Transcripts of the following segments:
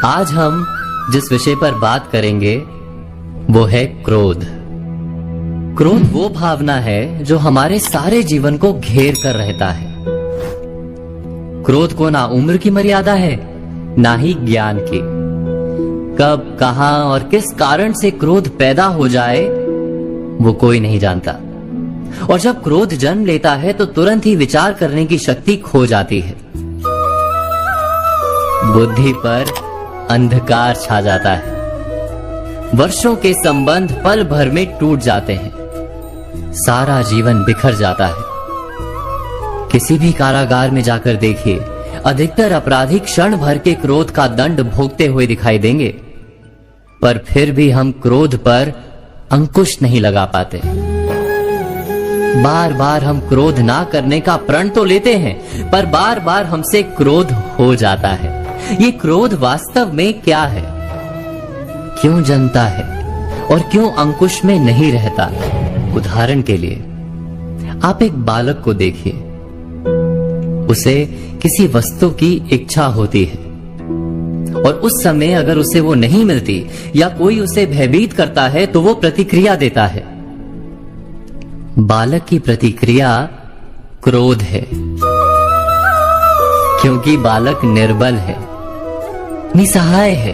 आज हम जिस विषय पर बात करेंगे वो है क्रोध। क्रोध वो भावना है जो हमारे सारे जीवन को घेर कर रहता है। क्रोध को ना उम्र की मर्यादा है, ना ही ज्ञान की। कब, कहां और किस कारण से क्रोध पैदा हो जाए वो कोई नहीं जानता। और जब क्रोध जन्म लेता है तो तुरंत ही विचार करने की शक्ति खो जाती है। बुद्धि पर अंधकार छा जाता है। वर्षों के संबंध पल भर में टूट जाते हैं। सारा जीवन बिखर जाता है। किसी भी कारागार में जाकर देखिए, अधिकतर अपराधी क्षण भर के क्रोध का दंड भोगते हुए दिखाई देंगे, पर फिर भी हम क्रोध पर अंकुश नहीं लगा पाते। बार बार हम क्रोध ना करने का प्रण तो लेते हैं, पर बार बार हमसे क्रोध हो जाता है। ये क्रोध वास्तव में क्या है, क्यों जन्मता है और क्यों अंकुश में नहीं रहता? उदाहरण के लिए आप एक बालक को देखिए। उसे किसी वस्तु की इच्छा होती है और उस समय अगर उसे वो नहीं मिलती या कोई उसे भयभीत करता है तो वो प्रतिक्रिया देता है। बालक की प्रतिक्रिया क्रोध है, क्योंकि बालक निर्बल है, निसहाय है।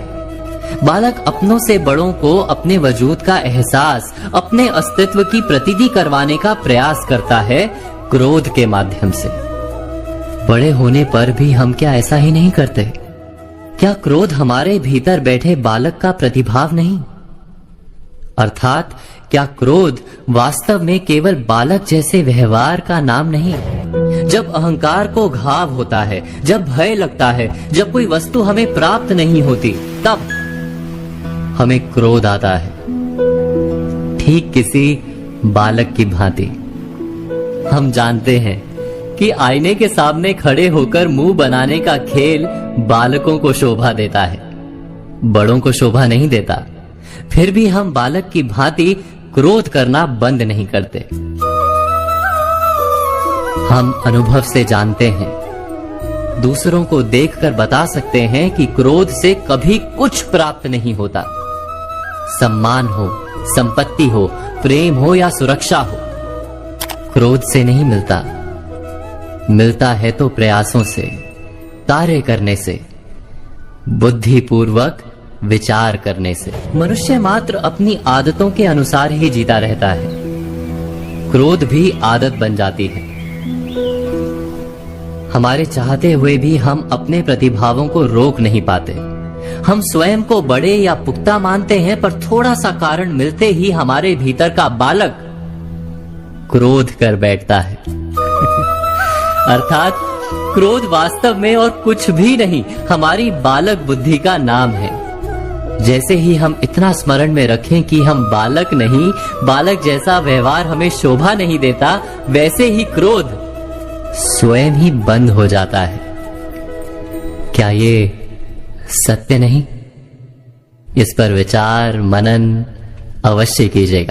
बालक अपनों से बड़ों को अपने वजूद का एहसास, अपने अस्तित्व की प्रतीति करवाने का प्रयास करता है क्रोध के माध्यम से। बड़े होने पर भी हम क्या ऐसा ही नहीं करते? क्या क्रोध हमारे भीतर बैठे बालक का प्रतिभाव नहीं? अर्थात क्या क्रोध वास्तव में केवल बालक जैसे व्यवहार का नाम नहीं? जब अहंकार को घाव होता है, जब भय लगता है, जब कोई वस्तु हमें प्राप्त नहीं होती, तब हमें क्रोध आता है, ठीक किसी बालक की भांति। हम जानते हैं कि आईने के सामने खड़े होकर मुंह बनाने का खेल बालकों को शोभा देता है, बड़ों को शोभा नहीं देता। फिर भी हम बालक की भांति क्रोध करना बंद नहीं करते। हम अनुभव से जानते हैं, दूसरों को देखकर बता सकते हैं कि क्रोध से कभी कुछ प्राप्त नहीं होता। सम्मान हो, संपत्ति हो, प्रेम हो या सुरक्षा हो, क्रोध से नहीं मिलता। मिलता है तो प्रयासों से, कार्य करने से, बुद्धिपूर्वक विचार करने से। मनुष्य मात्र अपनी आदतों के अनुसार ही जीता रहता है। क्रोध भी आदत बन जाती है। हमारे चाहते हुए भी हम अपने प्रतिभावों को रोक नहीं पाते। हम स्वयं को बड़े या पुख्ता मानते हैं, पर थोड़ा सा कारण मिलते ही हमारे भीतर का बालक क्रोध कर बैठता है। अर्थात क्रोध वास्तव में और कुछ भी नहीं, हमारी बालक बुद्धि का नाम है। जैसे ही हम इतना स्मरण में रखें कि हम बालक नहीं, बालक जैसा व्यवहार हमें शोभा नहीं देता, वैसे ही क्रोध स्वयं ही बंद हो जाता है। क्या ये सत्य नहीं? इस पर विचार मनन अवश्य कीजिएगा।